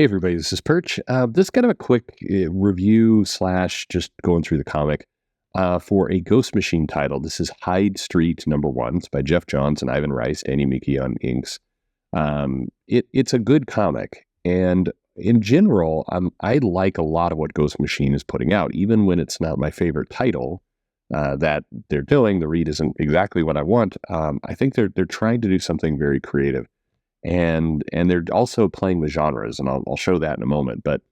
Hey everybody, this is Perch. This is kind of a quick review slash just going through the comic for a Ghost Machine title. This is Hyde Street #1. It's by Geoff Johns and Ivan Reis, Danny Miki on inks. It's a good comic, and in general, I like a lot of what Ghost Machine is putting out, even when it's not my favorite title that they're doing. The read isn't exactly what I want. I think they're trying to do something very creative. And they're also playing with genres, and I'll show that in a moment. But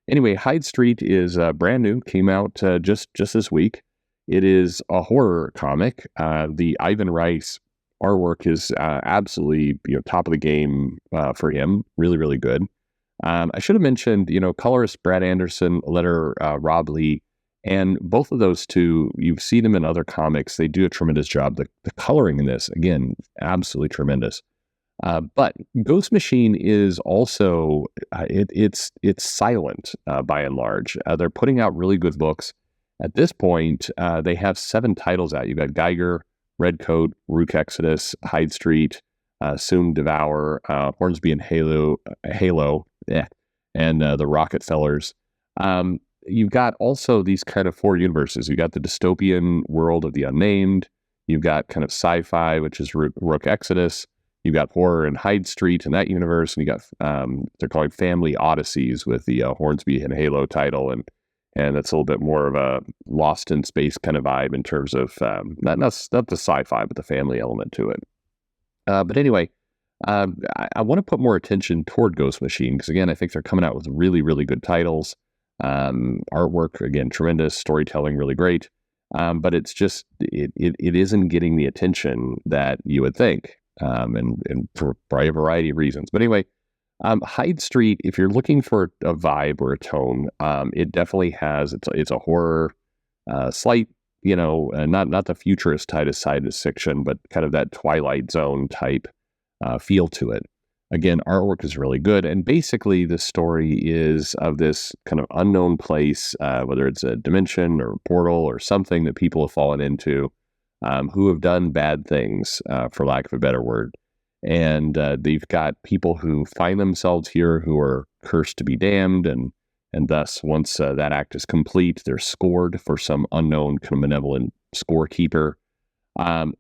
anyway, Hyde Street is brand new, came out just this week. It is a horror comic. The Ivan Reis artwork is absolutely top of the game for him. Really, really good. I should have mentioned, colorist Brad Anderson, letter Rob Lee, and both of those two, you've seen them in other comics. They do a tremendous job. The coloring in this, again, absolutely tremendous. But Ghost Machine is also it's silent by and large. They're putting out really good books. At this point, they have 7 titles out. You've got Geiger, Redcoat, Rook Exodus, Hyde Street, Soon Devour, Hornsby and Halo, and the Rockefellers. You've got also these kind of 4 universes. You've got the dystopian world of the unnamed. You've got kind of sci-fi, which is Rook Exodus. You've got horror in Hyde Street in that universe, and you got they're calling Family Odysseys with the Hornsby and Halo title, and that's a little bit more of a Lost in Space kind of vibe in terms of not the sci-fi, but the family element to it. But anyway, I want to put more attention toward Ghost Machine because again, I think they're coming out with really, really good titles. Artwork again, tremendous. Storytelling, really great. But it's just it isn't getting the attention that you would think. And for a variety of reasons. But anyway, Hyde Street, if you're looking for a vibe or a tone, it definitely has, it's a horror, slight, not the futurist type of science fiction, but kind of that Twilight Zone type feel to it. Again, artwork is really good. And basically the story is of this kind of unknown place, whether it's a dimension or a portal or something that people have fallen into, who have done bad things, for lack of a better word. And they've got people who find themselves here who are cursed to be damned, and thus, once that act is complete, they're scored for some unknown kind of benevolent scorekeeper.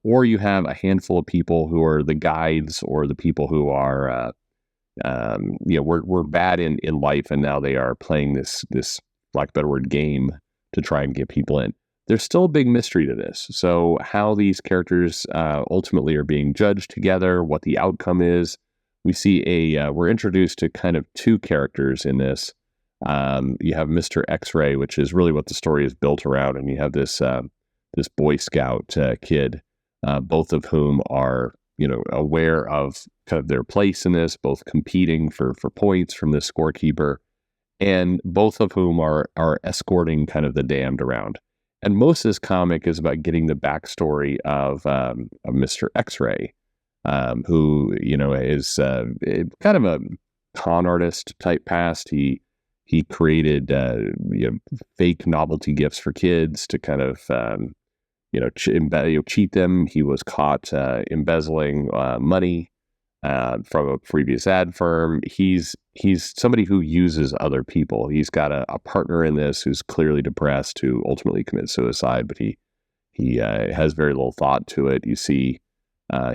Or you have a handful of people who are the guides or the people who are, we're bad in life, and now they are playing this, lack of a better word, game to try and get people in. There's still a big mystery to this. So how these characters ultimately are being judged together, what the outcome is. We see we're introduced to kind of 2 characters in this. You have Mr. X-Ray, which is really what the story is built around. And you have this Boy Scout kid, both of whom are, aware of kind of their place in this, both competing for points from this scorekeeper, and both of whom are escorting kind of the damned around. And most of this comic is about getting the backstory of Mr. X-Ray, who, is kind of a con artist type past. He created, fake novelty gifts for kids to kind of, cheat them. He was caught embezzling money from a previous ad firm. He's somebody who uses other people. He's got a partner in this who's clearly depressed, who ultimately commits suicide, but he has very little thought to it. You see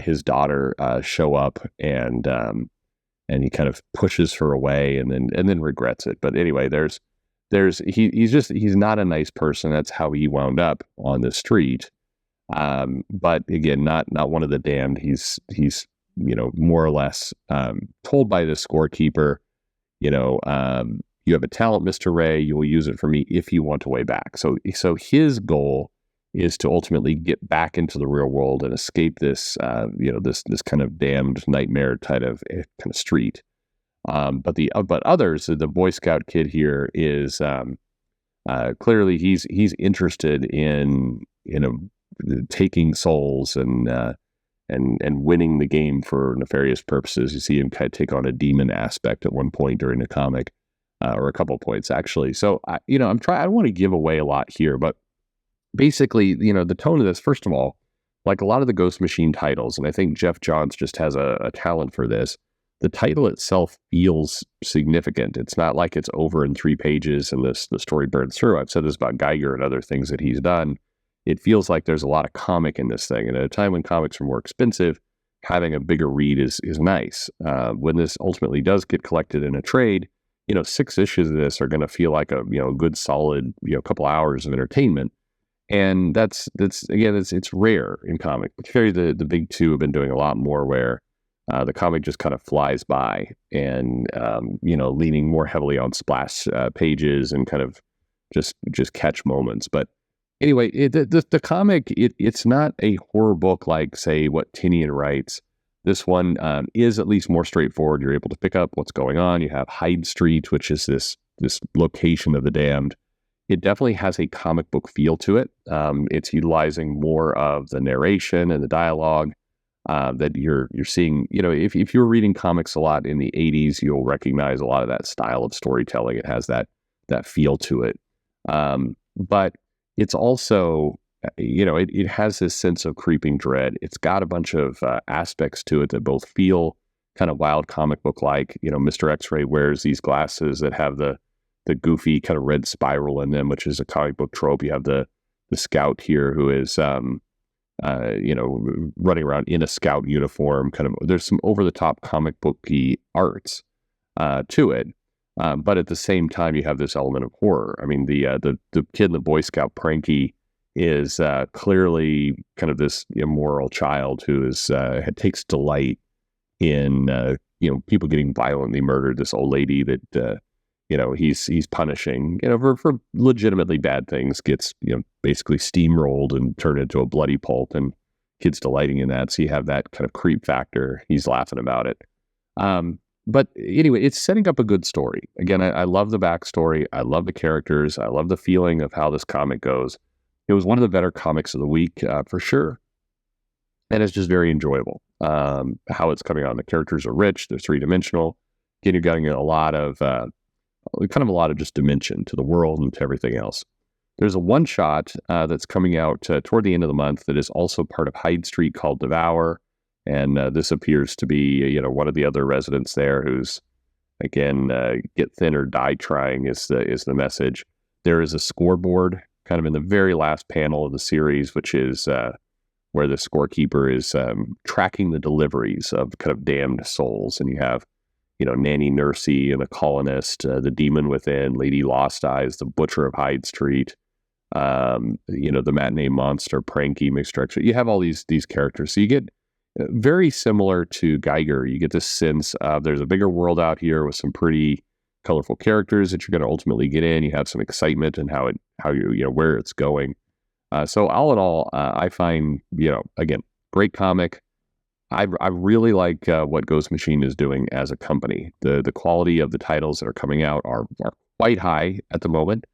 his daughter show up, and he kind of pushes her away, and then regrets it. But anyway, he's not a nice person. That's how he wound up on the street. But again, not one of the damned. He's more or less told by the scorekeeper, you have a talent, Mr. Ray, you will use it for me if you want a way back. So his goal is to ultimately get back into the real world and escape this, this kind of damned nightmare kind of street. But others, the Boy Scout kid here is clearly he's interested in taking souls and winning the game for nefarious purposes. You see him kind of take on a demon aspect at one point during the comic, or a couple of points actually. So I don't want to give away a lot here, but basically, the tone of this, first of all, like a lot of the Ghost Machine titles, and I think Geoff Johns just has a talent for this. the title itself feels significant. It's not like it's over in 3 pages and the story burns through. I've said this about Geiger and other things that he's done. It feels like there's a lot of comic in this thing. And at a time when comics are more expensive, having a bigger read is nice. When this ultimately does get collected in a trade, 6 issues of this are going to feel like a good solid couple hours of entertainment. And that's again, it's rare in comic. Particularly the big two have been doing a lot more where the comic just kind of flies by and leaning more heavily on splash pages and kind of just catch moments. But anyway, the comic, it's not a horror book like, say, what Tinian writes. This one is at least more straightforward. You're able to pick up what's going on. You have Hyde Street, which is this location of the damned. It definitely has a comic book feel to it. It's utilizing more of the narration and the dialogue that you're seeing. If you're reading comics a lot in the 80s, you'll recognize a lot of that style of storytelling. It has that feel to it. But it's also, it has this sense of creeping dread. It's got a bunch of aspects to it that both feel kind of wild comic book like. Mr. X-Ray wears these glasses that have the goofy kind of red spiral in them, which is a comic book trope. You have the scout here who is, running around in a scout uniform. Kind of, there's some over the top comic booky arts to it. But at the same time, you have this element of horror. I mean, the kid in the Boy Scout Pranky is clearly kind of this immoral child who takes delight in people getting violently murdered. This old lady that he's punishing for legitimately bad things gets basically steamrolled and turned into a bloody pulp, and kids delighting in that. So you have that kind of creep factor. He's laughing about it. But anyway, it's setting up a good story. Again, I love the backstory. I love the characters. I love the feeling of how this comic goes. It was one of the better comics of the week, for sure. And it's just very enjoyable. How it's coming on. The characters are rich. They're 3-dimensional. Again, you're getting a lot of just dimension to the world and to everything else. There's a one-shot that's coming out toward the end of the month that is also part of Hyde Street called Devour. And this appears to be, one of the other residents there who's, again, get thin or die trying is the message. There is a scoreboard kind of in the very last panel of the series, which is where the scorekeeper is tracking the deliveries of kind of damned souls. And you have, Nanny Nursey and the colonist, the demon within, Lady Lost Eyes, the butcher of Hyde Street, the matinee monster, Pranky, Mr. X. You have all these characters. So you get very similar to Geiger. You get this sense of there's a bigger world out here with some pretty colorful characters that you're going to ultimately get in. You have some excitement and where it's going. So all in all, I find, again, great comic. I really like what Ghost Machine is doing as a company. The quality of the titles that are coming out are quite high at the moment.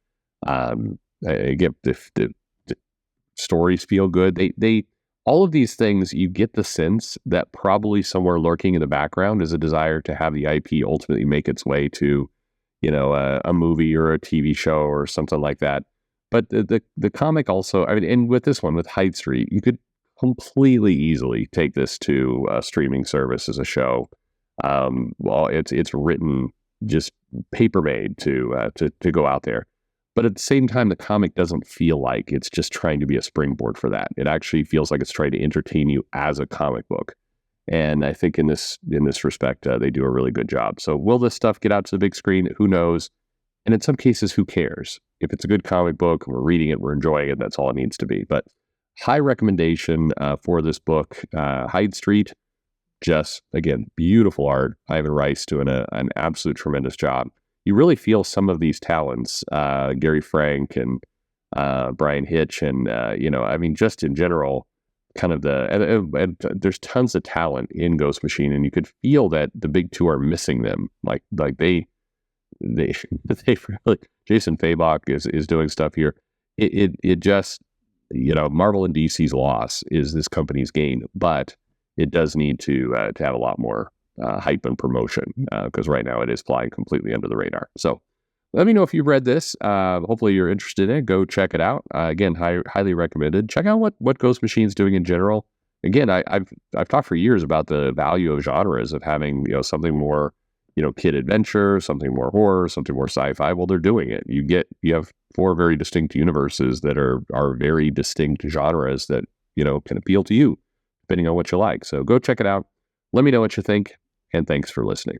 Again, the stories feel good. They all of these things, you get the sense that probably somewhere lurking in the background is a desire to have the IP ultimately make its way to, a movie or a TV show or something like that. But the comic also, I mean, and with this one, with Hyde Street, you could completely easily take this to a streaming service as a show. It's written just paper made to go out there. But at the same time, the comic doesn't feel like it's just trying to be a springboard for that. It actually feels like it's trying to entertain you as a comic book. And I think in this respect, they do a really good job. So will this stuff get out to the big screen? Who knows? And in some cases, who cares? If it's a good comic book, we're reading it, we're enjoying it, that's all it needs to be. But high recommendation for this book, Hyde Street. Just, again, beautiful art. Ivan Reis doing an absolute tremendous job. You really feel some of these talents, Gary Frank and Brian Hitch, and just in general, kind of and there's tons of talent in Ghost Machine, and you could feel that the big two are missing them. Like they really. Jason Fabok is doing stuff here. It just Marvel and DC's loss is this company's gain, but it does need to have a lot more hype and promotion, because right now it is flying completely under the radar. So let me know if you've read this. Hopefully you're interested in it. Go check it out. Again, highly recommended. Check out what Ghost Machine's doing in general. again, I've talked for years about the value of genres, of having, something more, kid adventure, something more horror, something more sci-fi. Well, they're doing it. You have four very distinct universes that are very distinct genres that, can appeal to you depending on what you like. So go check it out. Let me know what you think, and thanks for listening.